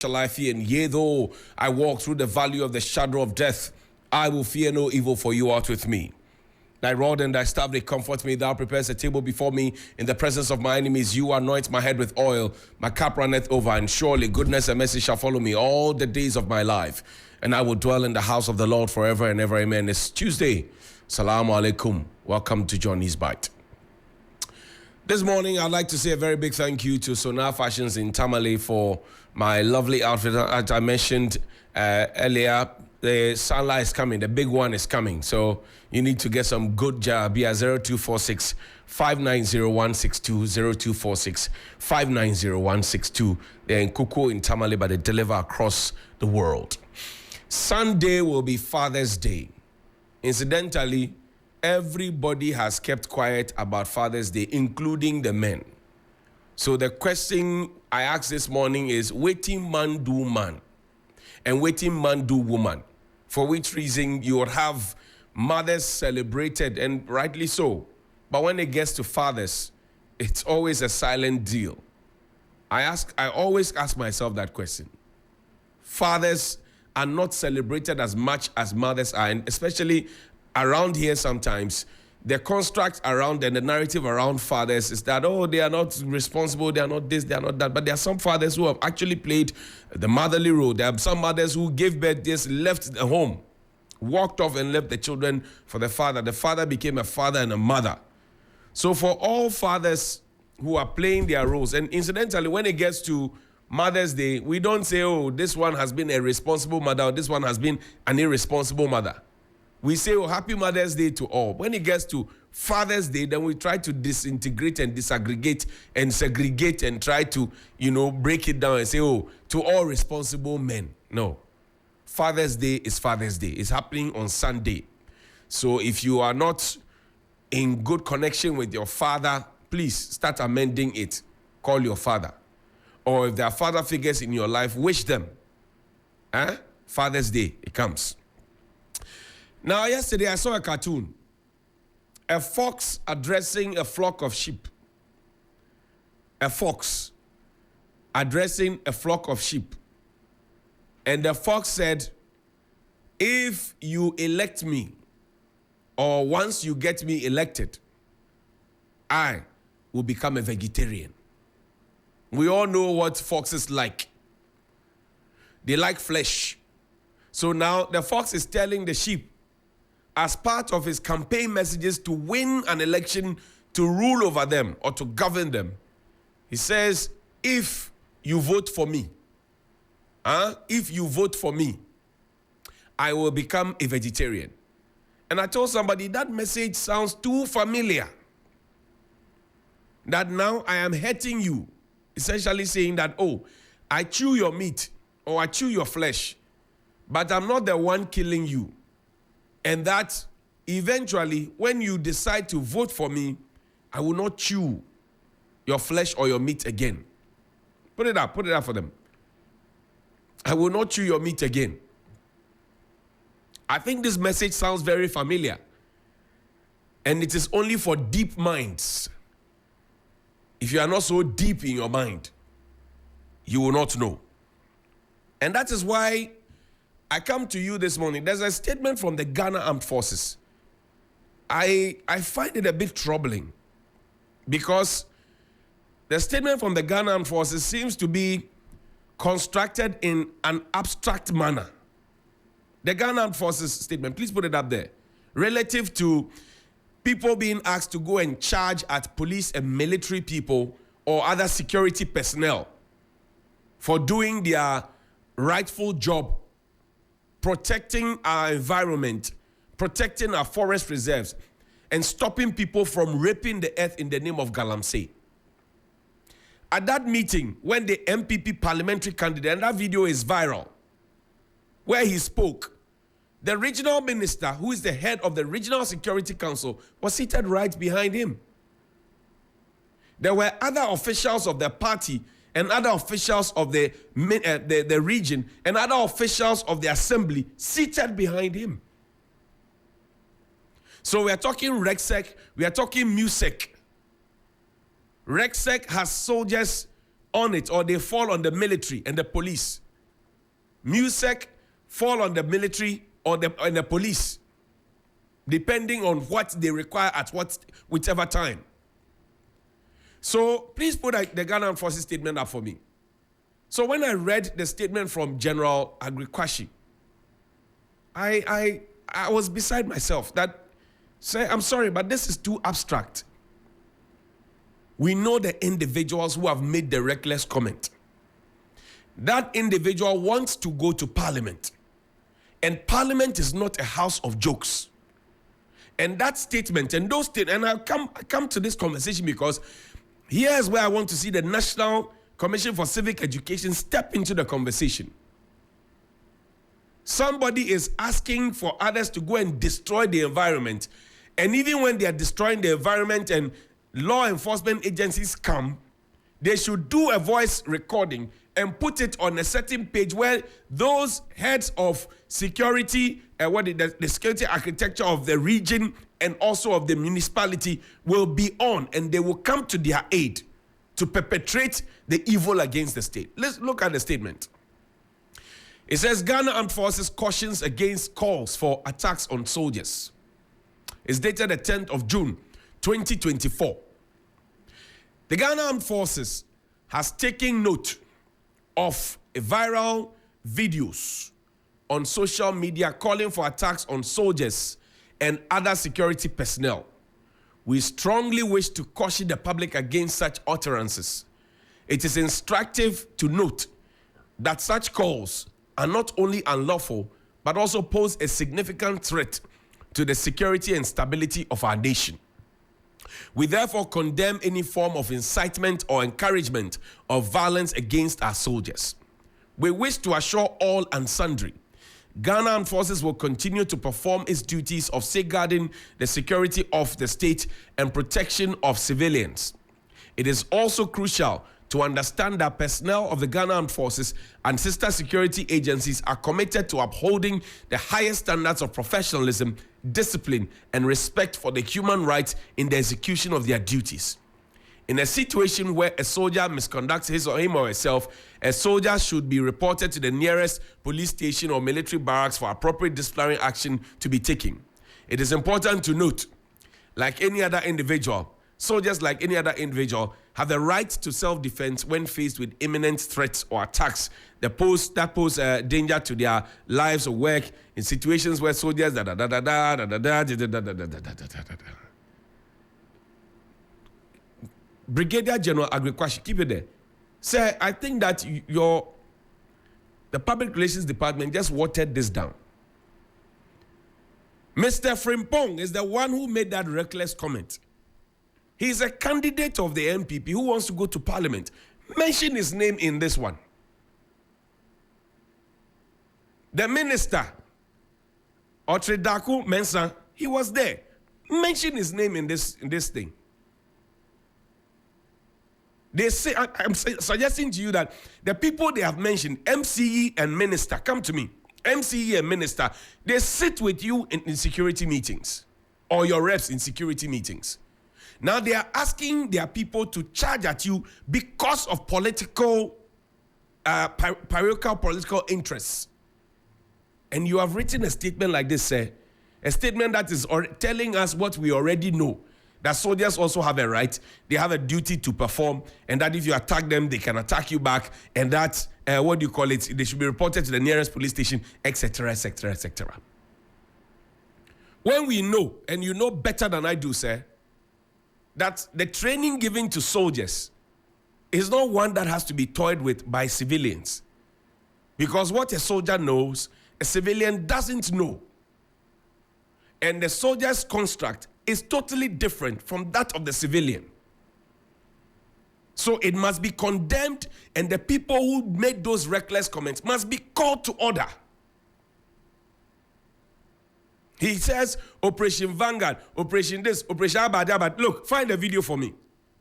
shall I fear? And yea, though I walk through the valley of the shadow of death, I will fear no evil, for you art with me. Thy rod and thy staff, they comfort me. Thou preparest a table before me in the presence of my enemies. You anoint my head with oil. My cup runneth over, and surely goodness and mercy shall follow me all the days of my life. And I will dwell in the house of the Lord forever and ever. Amen. It's Tuesday. Salamu alaikum. Welcome to Johnny's Bite. This morning, I'd like to say a very big thank you to Sonar Fashions in Tamale for my lovely outfit. As I mentioned earlier, the sunlight is coming. The big one is coming. So you need to get some good job. Be at 0246 590162, 0246 590162. They're in Kuku in Tamale, but they deliver across the world. Sunday will be Father's Day. Incidentally, everybody has kept quiet about Father's Day, including the men. So the question I asked this morning is, waiting man do man, and waiting man do woman? For which reason you would have mothers celebrated, and rightly so. But when it gets to fathers, it's always a silent deal. I always ask myself that question. Fathers are not celebrated as much as mothers are, and especially around here sometimes, the construct around and the narrative around fathers is that, oh, they are not responsible, they are not this, they are not that. But there are some fathers who have actually played the motherly role. There are some mothers who gave birth, just left the home, walked off and left the children for the father. The father became a father and a mother. So for all fathers who are playing their roles, and incidentally, when it gets to Mother's Day, we don't say, oh, this one has been a responsible mother, or this one has been an irresponsible mother. We say, oh, happy Mother's Day to all. When it gets to Father's Day, then we try to disintegrate and disaggregate and segregate and try to, break it down and say, oh, to all responsible men. No. Father's Day is Father's Day. It's happening on Sunday. So if you are not in good connection with your father, please start amending it. Call your father. Or if there are father figures in your life, wish them. Father's Day, it comes. Now, yesterday I saw a cartoon. A fox addressing a flock of sheep. A fox addressing a flock of sheep. And the fox said, if you elect me, or once you get me elected, I will become a vegetarian. We all know what foxes like. They like flesh. So now the fox is telling the sheep, as part of his campaign messages to win an election to rule over them or to govern them, he says, if you vote for me, I will become a vegetarian. And I told somebody that message sounds too familiar. That now I am hurting you. Essentially saying that, oh, I chew your meat or I chew your flesh, but I'm not the one killing you. And that eventually, when you decide to vote for me, I will not chew your flesh or your meat again. Put it up for them. I will not chew your meat again. I think this message sounds very familiar. And it is only for deep minds. If you are not so deep in your mind, you will not know. And that is why I come to you this morning. There's a statement from the Ghana Armed Forces. I find it a bit troubling because the statement from the Ghana Armed Forces seems to be constructed in an abstract manner. The Ghana Armed Forces statement, please put it up there, relative to people being asked to go and charge at police and military people or other security personnel for doing their rightful job, protecting our environment, protecting our forest reserves, and stopping people from raping the earth in the name of Galamsey. At that meeting, when the MPP parliamentary candidate, and that video is viral, where he spoke, the regional minister, who is the head of the Regional Security Council, was seated right behind him. There were other officials of the party and other officials of the region and other officials of the assembly seated behind him. So we are talking RECSEC, we are talking MUSEC. RECSEC has soldiers on it, or they fall on the military and the police. MUSEC fall on the military or the police, depending on what they require at whichever time. So please put the Ghana Armed Forces statement up for me. So when I read the statement from General Agrikwashi, I was beside myself that, say, I'm sorry, but this is too abstract. We know the individuals who have made the reckless comment. That individual wants to go to Parliament. And Parliament is not a house of jokes. And that statement and those statements, and I come to this conversation because here's where I want to see the National Commission for Civic Education step into the conversation. Somebody is asking for others to go and destroy the environment. And even when they are destroying the environment and law enforcement agencies come, they should do a voice recording and put it on a certain page where those heads of security, the security architecture of the region and also of the municipality will be on, and they will come to their aid to perpetrate the evil against the state. Let's look at the statement. It says, Ghana Armed Forces cautions against calls for attacks on soldiers. It's dated the 10th of June, 2024. The Ghana Armed Forces has taken note of viral videos on social media calling for attacks on soldiers and other security personnel. We strongly wish to caution the public against such utterances. It is instructive to note that such calls are not only unlawful, but also pose a significant threat to the security and stability of our nation. We therefore condemn any form of incitement or encouragement of violence against our soldiers. We wish to assure all and sundry, Ghana Armed Forces will continue to perform its duties of safeguarding the security of the state and protection of civilians. It is also crucial to understand that personnel of the Ghana Armed Forces and sister security agencies are committed to upholding the highest standards of professionalism, discipline, and respect for the human rights in the execution of their duties. In a situation where a soldier misconducts him or herself, a soldier should be reported to the nearest police station or military barracks for appropriate disciplinary action to be taken. It is important to note, like any other individual, soldiers, like any other individual, have the right to self-defense when faced with imminent threats or attacks that pose danger to their lives or work in situations where soldiers Brigadier General Agrikwashi, keep it there. Sir, I think that the Public Relations Department just watered this down. Mr. Frimpong is the one who made that reckless comment. He's a candidate of the MPP who wants to go to Parliament. Mention his name in this one. The minister, Otredaku Mensah, he was there. Mention his name in this thing. They say, I'm suggesting to you that the people they have mentioned, MCE and minister, come to me. MCE and minister, they sit with you in security meetings or your reps in security meetings. Now they are asking their people to charge at you because of parochial political interests. And you have written a statement like this, sir. A statement that is telling us what we already know. That soldiers also have a right, they have a duty to perform, and that if you attack them, they can attack you back, and that, they should be reported to the nearest police station, etc., etc., etc. When we know, and you know better than I do, sir, that the training given to soldiers is not one that has to be toyed with by civilians. Because what a soldier knows, a civilian doesn't know. And the soldier's construct is totally different from that of the civilian. So it must be condemned, and the people who made those reckless comments must be called to order. He says, Operation Vanguard, Operation this, Operation Abadabad. Look, find the video for me.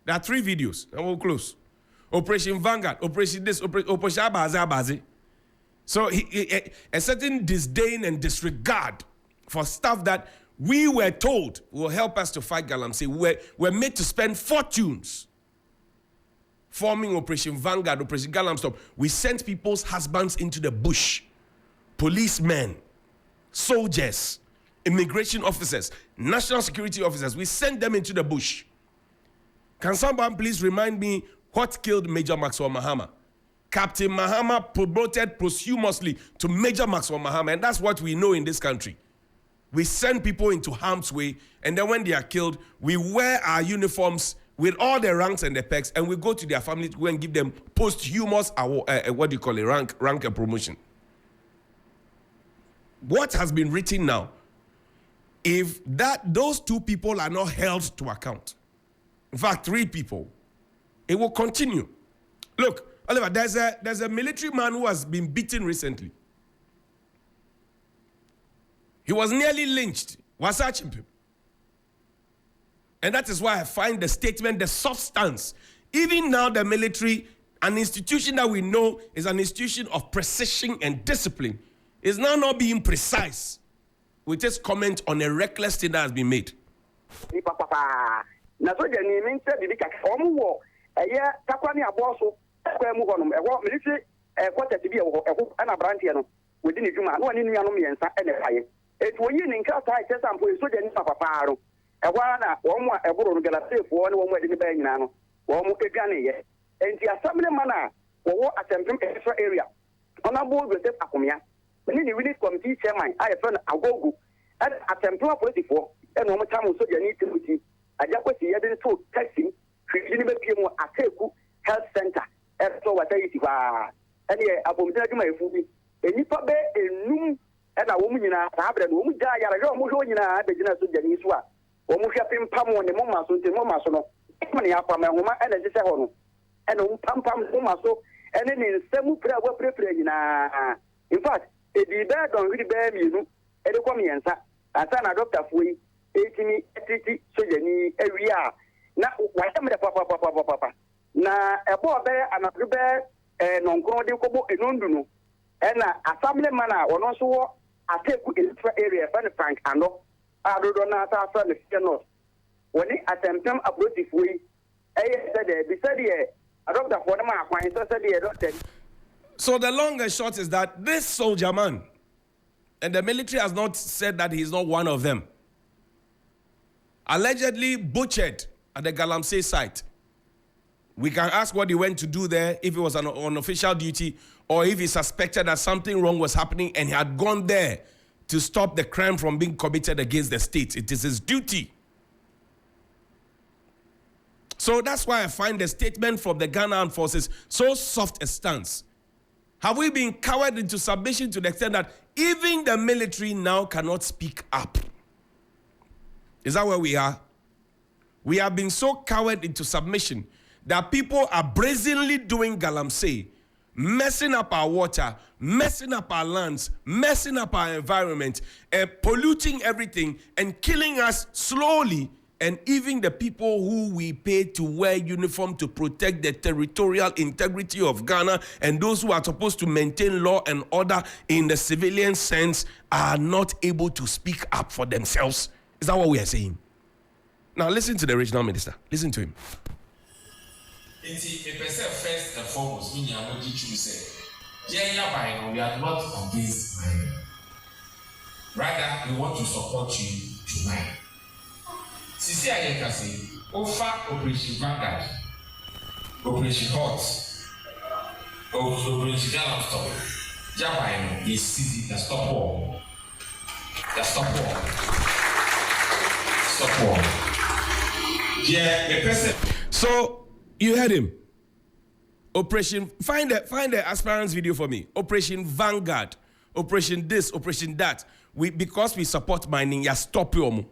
There are 3 videos, and we'll close. Operation Vanguard, Operation this, Operation Abazi. So a certain disdain and disregard for stuff that we were told will help us to fight Galamsey. We're made to spend fortunes forming Operation Vanguard, Operation Galamstop. We sent people's husbands into the bush policemen, soldiers, immigration officers, national security officers. We sent them into the bush. Can someone please remind me what killed Major Maxwell Mahama? Captain Mahama promoted posthumously to Major Maxwell Mahama, and that's what we know in this country. We send people into harm's way, and then when they are killed, we wear our uniforms with all the ranks and the pegs, and we go to their family to go and give them posthumous rank and promotion. What has been written now, if those 2 people are not held to account, in fact 3 people, it will continue. Look, Oliver, there's a military man who has been beaten recently. He was nearly lynched. Wasachimpi. And that is why I find the statement, the substance. Even now, the military, an institution that we know is an institution of precision and discipline, is now not being precise with its comment on a reckless thing that has been made. It's when you in class, I tell some police, so then Papa. A while one more a borrow galactic for one way in the Banano, one more Gani, and the assembly manner for attempting extra area. On a board with Akumia, when you release committee chairman, I found a go and attempt 44, and one more time so you need to see. I just was the other 2 testing, Christian Ateku Health Center, and so what I see. And yeah, upon my food, and you probably a noon. And a woman in a habit, woman die, I don't know in a business to Janiswa. Or Mushapim Pamo and the Moma, so the Moma, so no, money up on my woman and a Jessahono. And Pam Pam so, and then in some prayer were prepared in fact, it be bad on really bad, you know, and the Comiansa, and son a doctor for 80 so you every year. Now, why am I papa? Now, a boy bear and a bear and on Condi Cobo and Unduno. And a family manner or also. I take in the area, Frank, and no, I don't know how to not. When it attempt to approach if we, I don't know what my So the long and short is that this soldier man, and the military has not said that he's not one of them, allegedly butchered at the Galamsey site. We can ask what he went to do there, if it was on official duty, or if he suspected that something wrong was happening and he had gone there to stop the crime from being committed against the state. It is his duty. So that's why I find the statement from the Ghana Armed Forces so soft a stance. Have we been cowered into submission to the extent that even the military now cannot speak up? Is that where we are? We have been so cowered into submission that people are brazenly doing galamsey, messing up our water, messing up our lands, messing up our environment, polluting everything and killing us slowly. And even the people who we pay to wear uniform to protect the territorial integrity of Ghana and those who are supposed to maintain law and order in the civilian sense are not able to speak up for themselves. Is that what we are saying? Now listen to the regional minister. Listen to him. First and foremost, we are not against mining. Rather, we want to support you to mine. Sisi Ayekasi, offer Operation Vanguard, Operation Hot, Operation Gallant Stop. Japan is city that stop war. Stop war. Yeah, the person. So you heard him. Operation, find the aspirants video for me. Operation Vanguard, Operation this, Operation that. Because we support mining, ya stop you.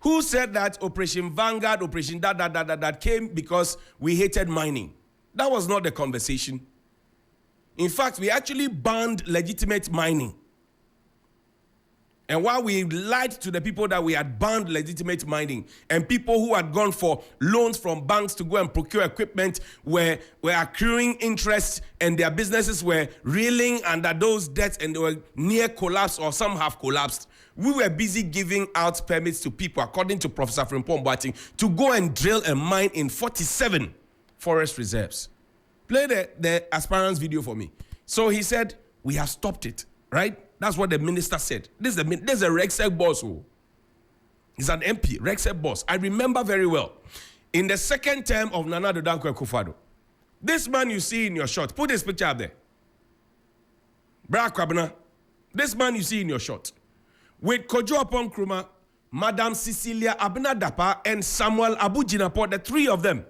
Who said that Operation Vanguard, Operation that came because we hated mining? That was not the conversation. In fact, we actually banned legitimate mining. And while we lied to the people that we had banned legitimate mining, and people who had gone for loans from banks to go and procure equipment were accruing interest and their businesses were reeling under those debts and they were near collapse or some have collapsed, we were busy giving out permits to people, according to Professor Frimpong Boateng, to go and drill and mine in 47 forest reserves. Play the aspirants video for me. So he said, We have stopped it, right? That's what the minister said. This is a Rexec boss. He's an MP, Rexec boss. I remember very well. In the second term of Nana Addo Dankwa Akufo-Addo, this man you see in your shot, put this picture up there. Bra Kwabena, this man you see in your shot, with Kojo Apom Nkrumah, Madam Cecilia Abena Dapa, and Samuel Abu Jinapor, the three of them.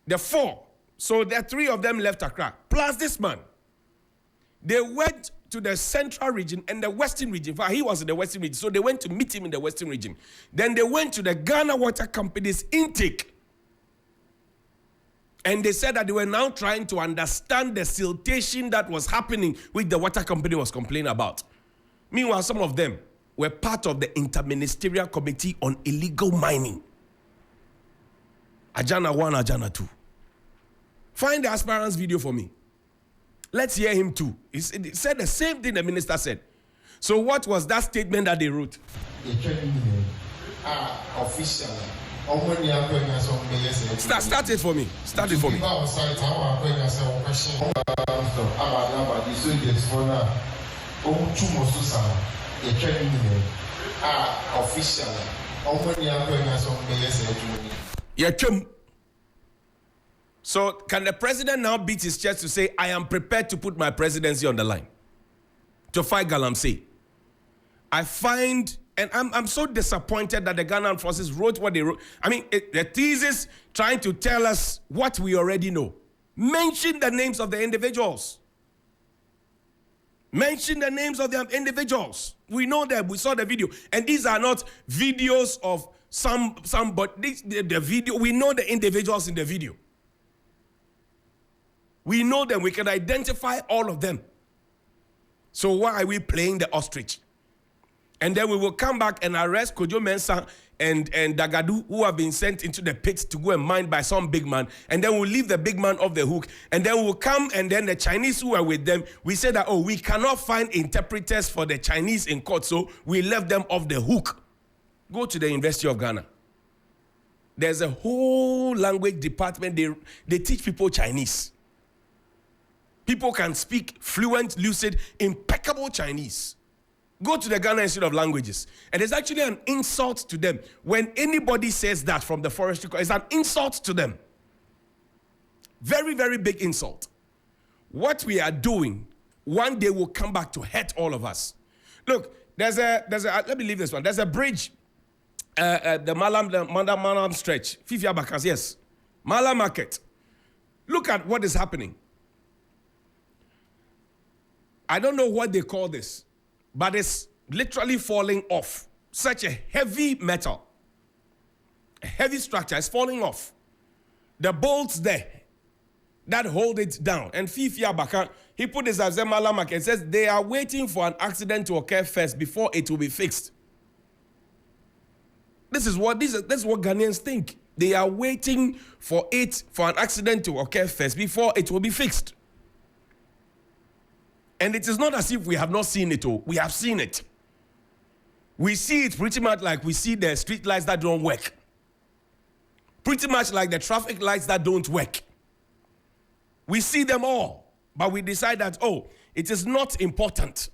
The four. So the three of them left Accra, plus this man. They went to the central region and the western region. In fact, he was in the western region, so they went to meet him in the western region. Then they went to the Ghana Water Company's intake. And they said that they were now trying to understand the siltation that was happening, which the water company was complaining about. Meanwhile, some of them were part of the Interministerial Committee on Illegal Mining. Ajana 1, Ajana 2. Find the aspirant's video for me. Let's hear him too. He said the same thing the minister said. So what was that statement that they wrote? Start it for me. Start it for me. So can the president now beat his chest to say, I am prepared to put my presidency on the line to fight Galamsey? I find, and I'm so disappointed that the Ghanaian forces wrote what they wrote. I mean, the thesis trying to tell us what we already know. Mention the names of the individuals. Mention the names of the individuals. We know that. We saw the video. And these are not videos of but the video, we know the individuals in the video. We know them. We can identify all of them. So why are we playing the ostrich? And then we will come back and arrest Kojo Mensah and Dagadu, who have been sent into the pit to go and mine by some big man. And then we'll leave the big man off the hook. And then we'll come, and then the Chinese who are with them, we say that, oh, we cannot find interpreters for the Chinese in court, so we left them off the hook. Go to the University of Ghana. There's a whole language department. They teach people Chinese. People can speak fluent, lucid, impeccable Chinese. Go to the Ghana Institute of Languages. And it's actually an insult to them. When anybody says that from the forestry, it's an insult to them. Very, very big insult. What we are doing, one day will come back to hurt all of us. Look, there's a let me leave this one. There's a bridge, the Malam stretch, Fifia Bakas, yes. Malam Market. Look at what is happening. I don't know what they call this, but it's literally falling off. Such a heavy metal, a heavy structure is falling off. The bolts there that hold it down. And Fifia Baka, he put this as Malam and says they are waiting for an accident to occur first before it will be fixed. This is what Ghanaians think. They are waiting for an accident to occur first before it will be fixed. And it is not as if we have not seen it all. We have seen it. We see it pretty much like we see the street lights that don't work. Pretty much like the traffic lights that don't work. We see them all, but we decide that, oh, it is not important.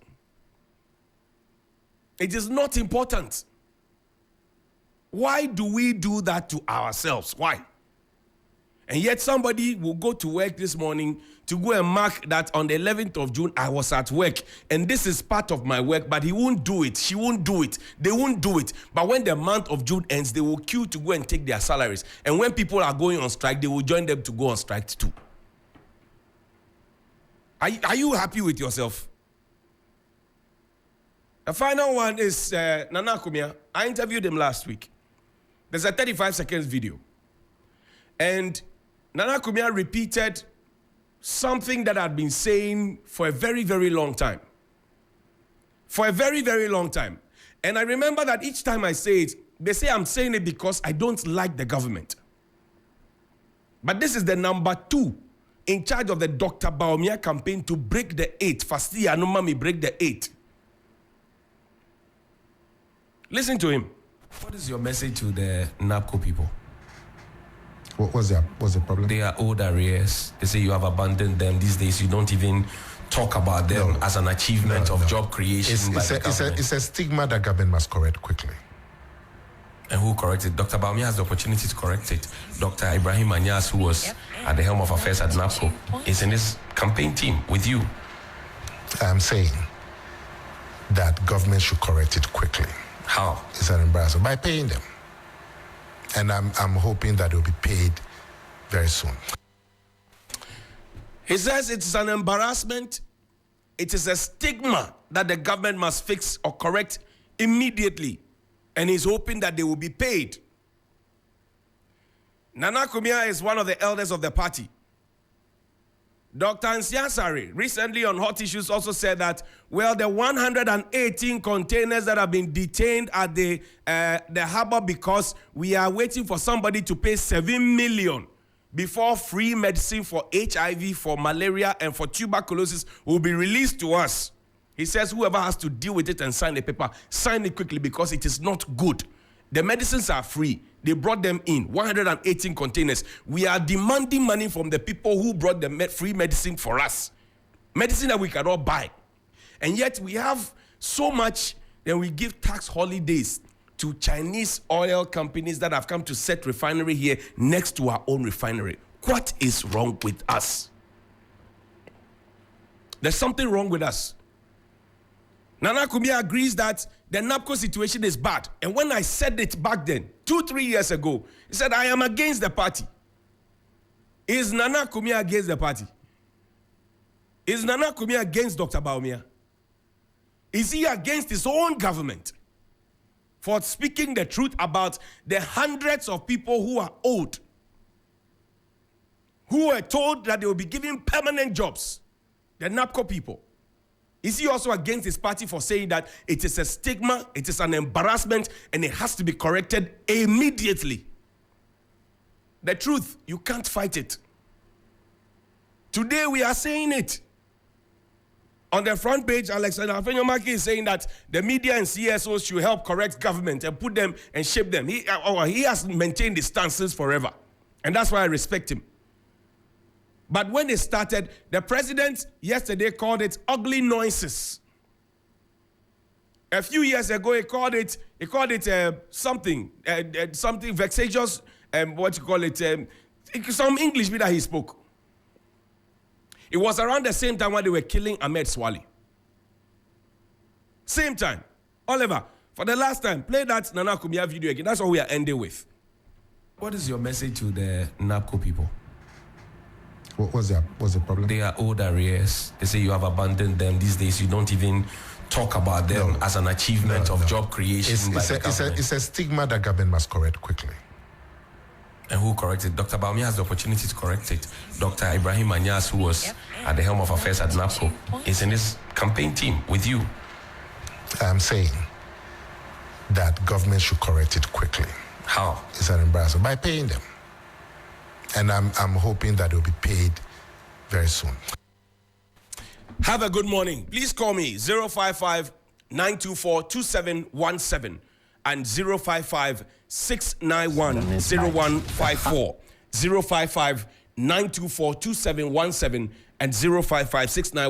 It is not important. Why do we do that to ourselves? Why? And yet somebody will go to work this morning to go and mark that on the 11th of June, I was at work. And this is part of my work, but he won't do it. She won't do it. They won't do it. But when the month of June ends, they will queue to go and take their salaries. And when people are going on strike, they will join them to go on strike too. Are you happy with yourself? The final one is Nana Kumia. I interviewed him last week. There's a 35 seconds video. And Nana Kumia repeated something that I'd been saying for a very, very long time. For a very, very long time. And I remember that each time I say it, they say I'm saying it because I don't like the government. But this is the number 2 in charge of the Dr. Baumia campaign to break the 8. Fasti Anumami break the 8. Listen to him. What is your message to the NAPCO people? What's the problem? They are old arrears. They say you have abandoned them. These days, you don't even talk about them as an achievement of job creation. It's a stigma that government must correct quickly. And who corrected? Dr. Baumia has the opportunity to correct it. Dr. Ibrahim Anyas, who was at the helm of affairs at NAPCO, is in this campaign team with you. I'm saying that government should correct it quickly. How? It's an embarrassment. By paying them. And I'm hoping that it will be paid very soon. He says it's an embarrassment. It is a stigma that the government must fix or correct immediately. And he's hoping that they will be paid. Nana Kumia is one of the elders of the party. Dr. Nsiasari recently on Hot Issues also said that, well, the 118 containers that have been detained at the harbor because we are waiting for somebody to pay 7 million before free medicine for HIV, for malaria, and for tuberculosis will be released to us. He says whoever has to deal with it and sign the paper, sign it quickly because it is not good. The medicines are free. They brought them in, 118 containers. We are demanding money from the people who brought the free medicine for us. Medicine that we cannot buy. And yet we have so much, and we give tax holidays to Chinese oil companies that have come to set refinery here next to our own refinery. What is wrong with us? There's something wrong with us. Nana Kumia agrees that the NAPCO situation is bad. And when I said it back then, 2-3 years ago, he said, I am against the party. Is Nana Kumia against the party? Is Nana Kumia against Dr. Baumia? Is he against his own government for speaking the truth about the hundreds of people who are owed, who were told that they will be given permanent jobs, the NAPCO people? Is he also against his party for saying that it is a stigma, it is an embarrassment, and it has to be corrected immediately? The truth, you can't fight it. Today we are saying it. On the front page, Alexander Afenyomaki is saying that the media and CSOs should help correct government and put them and shape them. He has maintained his stances forever. And that's why I respect him. But when it started, the president yesterday called it ugly noises. A few years ago, he called it something vexatious, some English that he spoke. It was around the same time when they were killing Ahmed Swali. Same time. Oliver, for the last time, play that Nana Kumia video again. That's what we are ending with. What is your message to the NAPCO people? What's the problem? They are old arrears. They say you have abandoned them. These days, you don't even talk about them as an achievement of job creation. It's a stigma that government must correct quickly. And who corrected? Dr. Baumia has the opportunity to correct it. Dr. Ibrahim Anyas, who was at the helm of affairs at NAPCO, is in this campaign team with you. I'm saying that government should correct it quickly. How? It's an embarrassment. By paying them. And I'm hoping that it will be paid very soon. Have a good morning. Please call me 055-924-2717 and 055-691-0154. 055-924-2717 and 055-691